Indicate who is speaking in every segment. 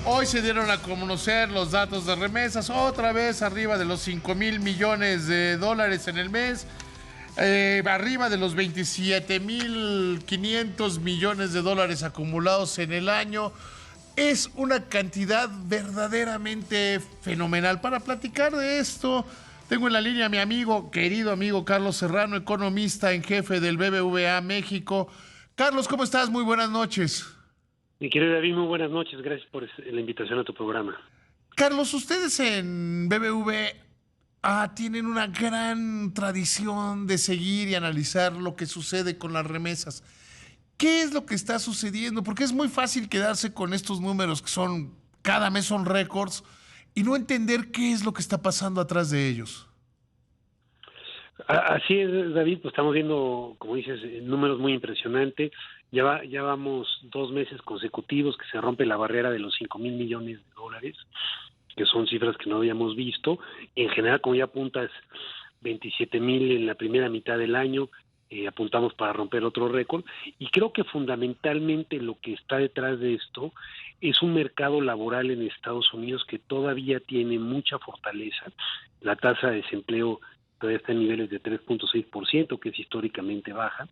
Speaker 1: Hoy se dieron a conocer los datos de remesas, otra vez arriba de los 5,000 millones de dólares en el mes, arriba de los 27,500 millones de dólares acumulados en el año. Es una cantidad verdaderamente fenomenal. Para platicar de esto, tengo en la línea a mi amigo, querido amigo Carlos Serrano, economista en jefe del BBVA México. Carlos, ¿cómo estás? Muy buenas noches.
Speaker 2: Mi querido David, muy buenas noches. Gracias por la invitación a tu programa.
Speaker 1: Carlos, ustedes en BBVA tienen una gran tradición de seguir y analizar lo que sucede con las remesas. ¿Qué es lo que está sucediendo? Porque es muy fácil quedarse con estos números que son, cada mes son récords, y no entender qué es lo que está pasando atrás de ellos.
Speaker 2: Así es, David, pues estamos viendo, como dices, números muy impresionantes. Ya vamos 2 meses consecutivos que se rompe la barrera de los 5,000 millones de dólares, que son cifras que no habíamos visto. En general, como ya apuntas, 27,000 en la primera mitad del año, apuntamos para romper otro récord. Y creo que fundamentalmente lo que está detrás de esto es un mercado laboral en Estados Unidos que todavía tiene mucha fortaleza. La tasa de desempleo todavía está en niveles de 3,6%, que es históricamente baja,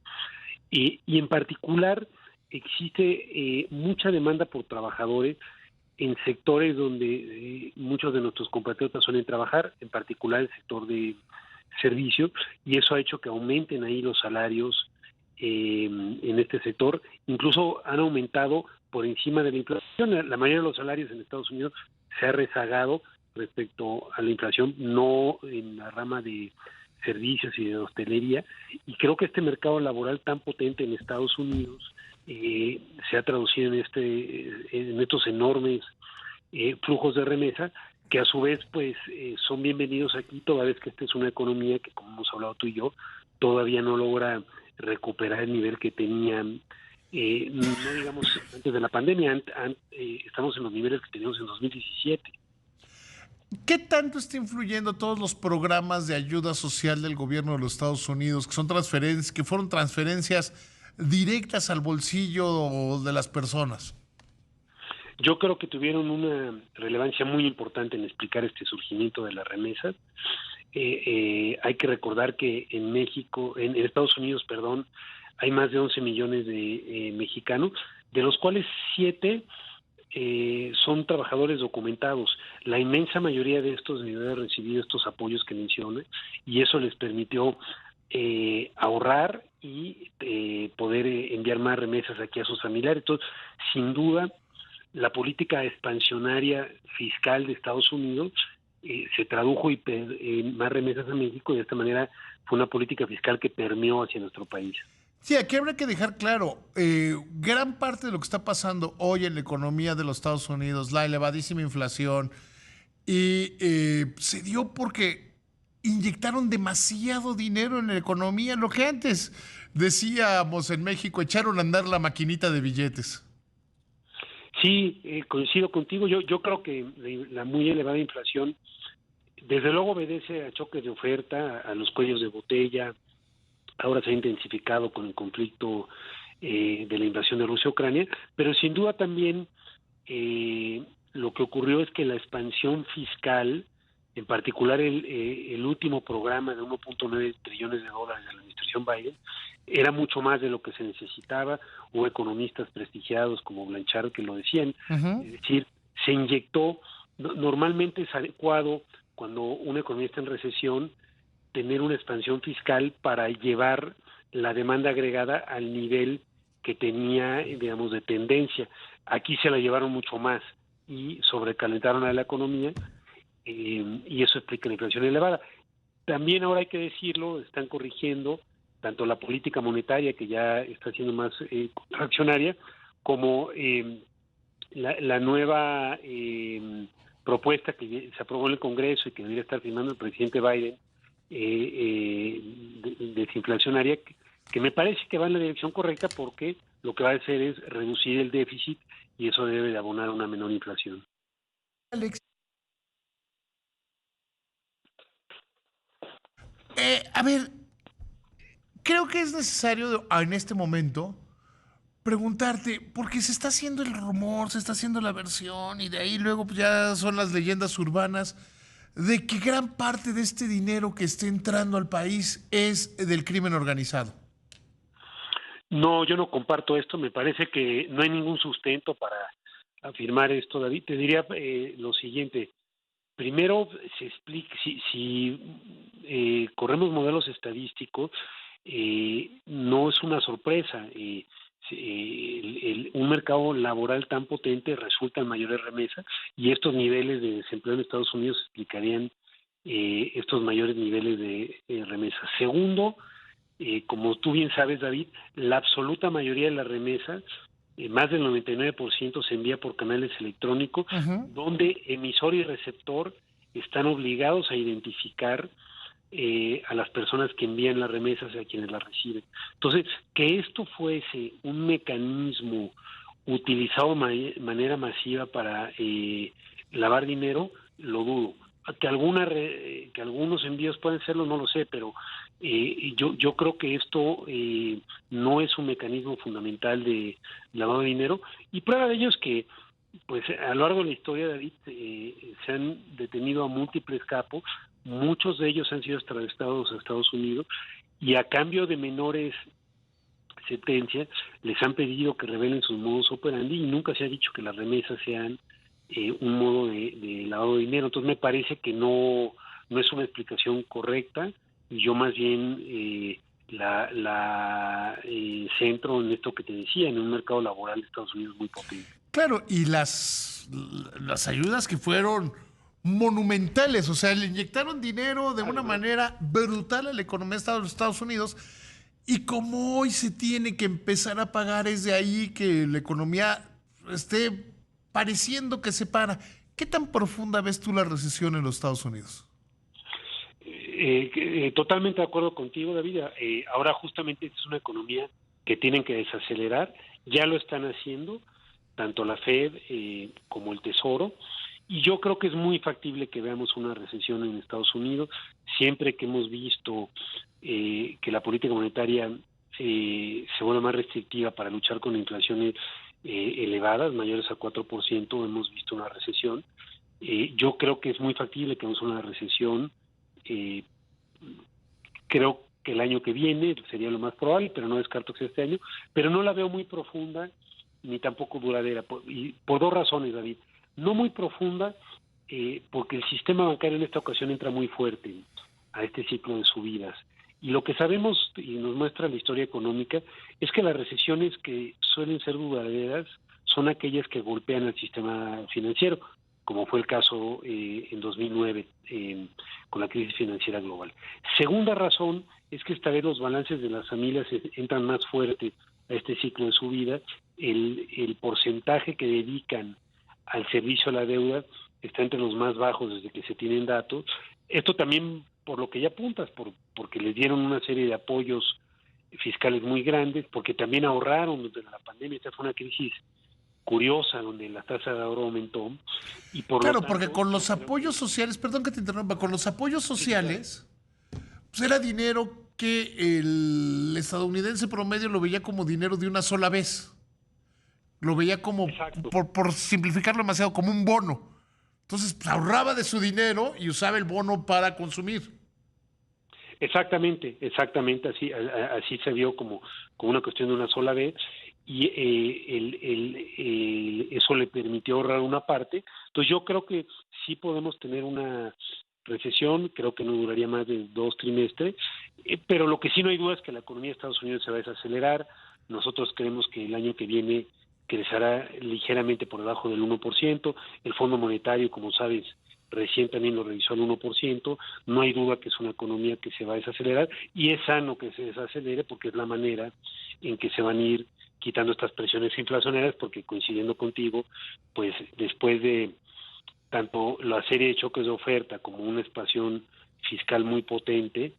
Speaker 2: y en particular existe mucha demanda por trabajadores en sectores donde muchos de nuestros compatriotas suelen trabajar, en particular el sector de servicios, y eso ha hecho que aumenten ahí los salarios en este sector. Incluso han aumentado por encima de la inflación. La mayoría de los salarios en Estados Unidos se ha rezagado respecto a la inflación, no en la rama de servicios y de hostelería, y creo que este mercado laboral tan potente en Estados Unidos se ha traducido en estos enormes flujos de remesa, que a su vez pues son bienvenidos aquí, toda vez que esta es una economía que, como hemos hablado tú y yo, todavía no logra recuperar el nivel que tenían, no digamos antes de la pandemia. Estamos en los niveles que teníamos en 2017.
Speaker 1: ¿Qué tanto está influyendo todos los programas de ayuda social del gobierno de los Estados Unidos, que son transferencias, que fueron transferencias directas al bolsillo de las personas?
Speaker 2: Yo creo que tuvieron una relevancia muy importante en explicar este surgimiento de las remesas. Hay que recordar que en México, en Estados Unidos, perdón, hay más de 11 millones de mexicanos, de los cuales 7 son trabajadores documentados. La inmensa mayoría de estos debió haber recibido estos apoyos que mencioné, y eso les permitió ahorrar y poder enviar más remesas aquí a sus familiares. Entonces, sin duda, la política expansionaria fiscal de Estados Unidos se tradujo en más remesas a México, y de esta manera fue una política fiscal que permeó hacia nuestro país.
Speaker 1: Sí, aquí habrá que dejar claro, gran parte de lo que está pasando hoy en la economía de los Estados Unidos, la elevadísima inflación, se dio porque inyectaron demasiado dinero en la economía, lo que antes decíamos en México, echaron a andar la maquinita de billetes.
Speaker 2: Sí, coincido contigo. Yo creo que la muy elevada inflación, desde luego, obedece a choques de oferta, a los cuellos de botella. Ahora se ha intensificado con el conflicto de la invasión de Rusia a Ucrania, pero sin duda también lo que ocurrió es que la expansión fiscal, en particular el último programa de 1,9 trillones de dólares de la administración Biden, era mucho más de lo que se necesitaba. Hubo economistas prestigiados como Blanchard que lo decían.
Speaker 1: Ujú.
Speaker 2: Es decir, se inyectó. Normalmente es adecuado, cuando una economía está en recesión, tener una expansión fiscal para llevar la demanda agregada al nivel que tenía, digamos, de tendencia. Aquí se la llevaron mucho más y sobrecalentaron a la economía, y eso explica la inflación elevada. También, ahora hay que decirlo, están corrigiendo tanto la política monetaria, que ya está siendo más contraccionaria, como la nueva propuesta que se aprobó en el Congreso y que debería estar firmando el presidente Biden, desinflacionaria, que me parece que va en la dirección correcta, porque lo que va a hacer es reducir el déficit, y eso debe de abonar a una menor inflación.
Speaker 1: Alex, a ver, creo que es necesario en este momento preguntarte, porque se está haciendo el rumor, se está haciendo la versión y de ahí luego pues, ya son las leyendas urbanas de que gran parte de este dinero que está entrando al país es del crimen organizado.
Speaker 2: No, yo no comparto esto. Me parece que no hay ningún sustento para afirmar esto, David. Te diría lo siguiente. Primero, se explica, si corremos modelos estadísticos, no es una sorpresa. Un mercado laboral tan potente resulta en mayores remesas y estos niveles de desempleo en Estados Unidos explicarían estos mayores niveles de remesas. Segundo, como tú bien sabes, David, la absoluta mayoría de las remesas, más del 99% se envía por canales electrónicos,
Speaker 1: Ujú.
Speaker 2: donde emisor y receptor están obligados a identificar a las personas que envían las remesas y a quienes las reciben. Entonces, que esto fuese un mecanismo utilizado de manera masiva para lavar dinero, lo dudo. Que algunos envíos pueden serlo, no lo sé, pero yo creo que esto no es un mecanismo fundamental de lavado de dinero, y prueba de ello es que pues a lo largo de la historia, David, se han detenido a múltiples capos, muchos de ellos han sido extraditados a Estados Unidos y a cambio de menores sentencias les han pedido que revelen sus modos operandi y nunca se ha dicho que las remesas sean un modo de lavado de dinero. Entonces me parece que no es una explicación correcta y yo más bien centro en esto que te decía, en un mercado laboral de Estados Unidos muy potente.
Speaker 1: Claro, y las ayudas que fueron monumentales, o sea, le inyectaron dinero de una
Speaker 2: Además,
Speaker 1: manera brutal a la economía de los Estados Unidos y como hoy se tiene que empezar a pagar es de ahí que la economía esté pareciendo que se para. ¿Qué tan profunda ves tú la recesión en los Estados Unidos?
Speaker 2: Totalmente de acuerdo contigo, David. Ahora justamente es una economía que tienen que desacelerar, ya lo están haciendo, tanto la Fed como el Tesoro, y yo creo que es muy factible que veamos una recesión en Estados Unidos, siempre que hemos visto que la política monetaria se vuelve más restrictiva para luchar con inflaciones elevadas, mayores a 4%, hemos visto una recesión. Yo creo que es muy factible que veamos una recesión. eh, Creo que el año que viene sería lo más probable, pero no descarto que sea este año, pero no la veo muy profunda ni tampoco duradera, y por dos razones, David. No muy profunda, porque el sistema bancario en esta ocasión entra muy fuerte a este ciclo de subidas. Y lo que sabemos y nos muestra la historia económica es que las recesiones que suelen ser duraderas son aquellas que golpean al sistema financiero, como fue el caso en 2009 con la crisis financiera global. Segunda razón es que esta vez los balances de las familias entran más fuerte a este ciclo de subida. El porcentaje que dedican al servicio a la deuda está entre los más bajos desde que se tienen datos. Esto también por lo que ya apuntas, porque les dieron una serie de apoyos fiscales muy grandes, porque también ahorraron desde la pandemia. Esta fue una crisis curiosa donde la tasa de ahorro aumentó y por lo
Speaker 1: Claro, porque
Speaker 2: tanto
Speaker 1: con
Speaker 2: yo
Speaker 1: los
Speaker 2: creo
Speaker 1: apoyos
Speaker 2: que
Speaker 1: sociales, perdón que te interrumpa, con los apoyos
Speaker 2: sí, sí, claro.
Speaker 1: sociales, pues era dinero que el estadounidense promedio lo veía como dinero de una sola vez. Lo veía como,
Speaker 2: Exacto.
Speaker 1: por simplificarlo demasiado, como un bono. Entonces, pues, ahorraba de su dinero y usaba el bono para consumir.
Speaker 2: Exactamente, así se vio como una cuestión de una sola vez y eso le permitió ahorrar una parte. Entonces yo creo que sí podemos tener una recesión, creo que no duraría más de 2 trimestres, pero lo que sí no hay duda es que la economía de Estados Unidos se va a desacelerar. Nosotros creemos que el año que viene crecerá ligeramente por debajo del 1%. El Fondo Monetario, como sabes, recién también lo revisó al 1%. No hay duda que es una economía que se va a desacelerar y es sano que se desacelere porque es la manera en que se van a ir quitando estas presiones inflacionarias, porque coincidiendo contigo, pues después de tanto la serie de choques de oferta como una expansión fiscal muy potente,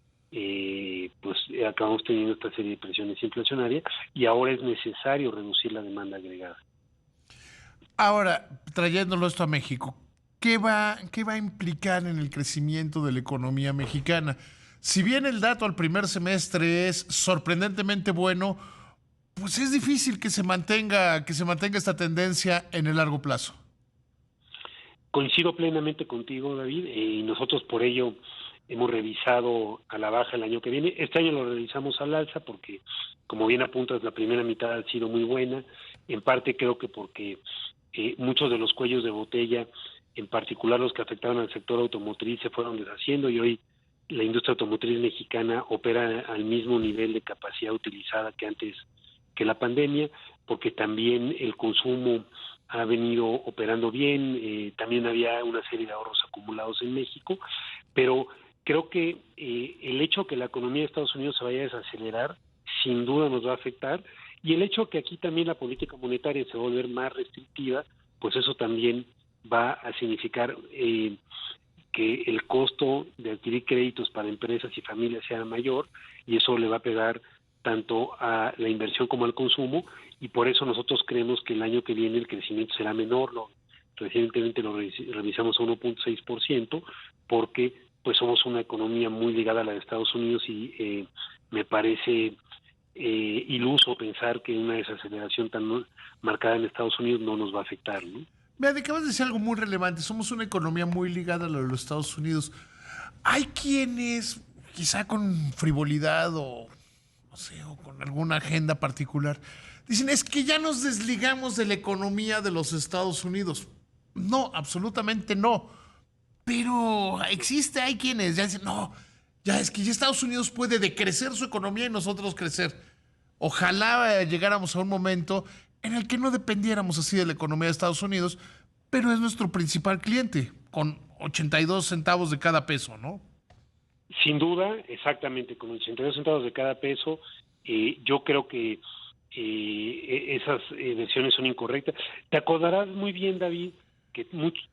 Speaker 2: pues acabamos teniendo esta serie de presiones inflacionarias y ahora es necesario reducir la demanda agregada.
Speaker 1: Ahora, trayéndolo esto a México, qué va a implicar en el crecimiento de la economía mexicana? Si bien el dato al primer semestre es sorprendentemente bueno, pues es difícil que se mantenga esta tendencia en el largo plazo.
Speaker 2: Coincido plenamente contigo, David, y nosotros por ello hemos revisado a la baja el año que viene. Este año lo revisamos al alza porque, como bien apuntas, la primera mitad ha sido muy buena. En parte creo que porque muchos de los cuellos de botella, en particular los que afectaban al sector automotriz, se fueron deshaciendo y hoy la industria automotriz mexicana opera al mismo nivel de capacidad utilizada que antes que la pandemia, porque también el consumo ha venido operando bien, también había una serie de ahorros acumulados en México, pero creo que el hecho que la economía de Estados Unidos se vaya a desacelerar, sin duda nos va a afectar, y el hecho que aquí también la política monetaria se va a volver más restrictiva, pues eso también va a significar que el costo de adquirir créditos para empresas y familias sea mayor, y eso le va a pegar tanto a la inversión como al consumo, y por eso nosotros creemos que el año que viene el crecimiento será menor. Recientemente lo revisamos a 1.6%, porque pues somos una economía muy ligada a la de Estados Unidos y me parece iluso pensar que una desaceleración tan marcada en Estados Unidos no nos va a afectar, ¿no?
Speaker 1: Me acabas de decir algo muy relevante. Somos una economía muy ligada a la de los Estados Unidos. Hay quienes, quizá con frivolidad o no sé, o con alguna agenda particular, dicen, es que ya nos desligamos de la economía de los Estados Unidos. No, absolutamente no. Pero hay quienes ya dicen, no, ya es que ya Estados Unidos puede decrecer su economía y nosotros crecer. Ojalá llegáramos a un momento en el que no dependiéramos así de la economía de Estados Unidos, pero es nuestro principal cliente, con 82 centavos de cada peso, ¿no?
Speaker 2: Sin duda, exactamente, con 82 centavos de cada peso, yo creo que esas versiones son incorrectas. Te acordarás muy bien, David, que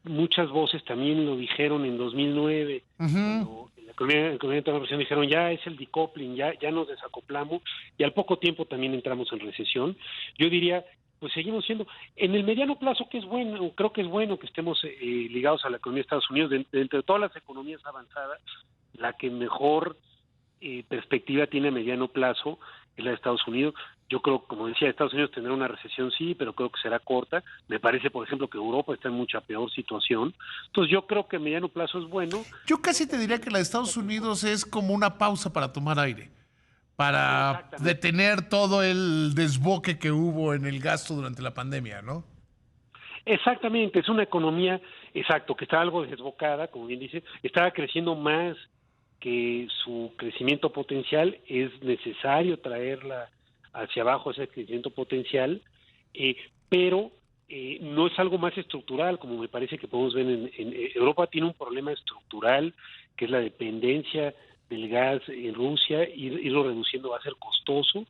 Speaker 2: muchas voces también lo dijeron en 2009, cuando en la economía de transformación dijeron ya es el decoupling, ya nos desacoplamos, y al poco tiempo también entramos en recesión. Yo diría, pues seguimos siendo, en el mediano plazo, que es bueno, creo que es bueno que estemos ligados a la economía de Estados Unidos, de entre todas las economías avanzadas, la que mejor perspectiva tiene a mediano plazo es la de Estados Unidos. Yo creo, como decía, Estados Unidos tendrá una recesión, sí, pero creo que será corta. Me parece, por ejemplo, que Europa está en mucha peor situación. Entonces yo creo que a mediano plazo es bueno.
Speaker 1: Yo casi te diría que la de Estados Unidos es como una pausa para tomar aire, para detener todo el desboque que hubo en el gasto durante la pandemia, ¿no?
Speaker 2: Exactamente, es una economía, exacto, que está algo desbocada, como bien dice, estaba creciendo más que su crecimiento potencial, es necesario traerla hacia abajo ese crecimiento potencial, pero no es algo más estructural, como me parece que podemos ver en Europa tiene un problema estructural, que es la dependencia del gas en Rusia, irlo reduciendo va a ser costoso.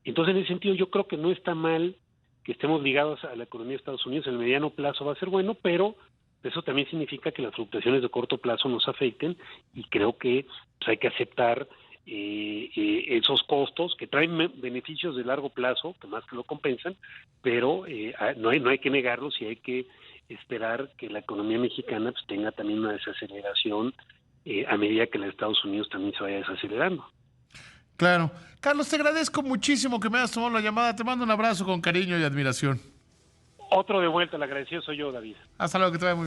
Speaker 2: Entonces, en ese sentido, yo creo que no está mal que estemos ligados a la economía de Estados Unidos. En el mediano plazo va a ser bueno, pero eso también significa que las fluctuaciones de corto plazo nos afecten, y creo que pues, hay que aceptar esos costos que traen beneficios de largo plazo, que más que lo compensan, pero no hay que negarlos, y hay que esperar que la economía mexicana pues, tenga también una desaceleración a medida que la de Estados Unidos también se vaya desacelerando.
Speaker 1: Claro. Carlos, te agradezco muchísimo que me hayas tomado la llamada. Te mando un abrazo con cariño y admiración.
Speaker 2: Otro de vuelta, el agradecido soy yo, David.
Speaker 1: Hasta luego, que te vaya muy bien.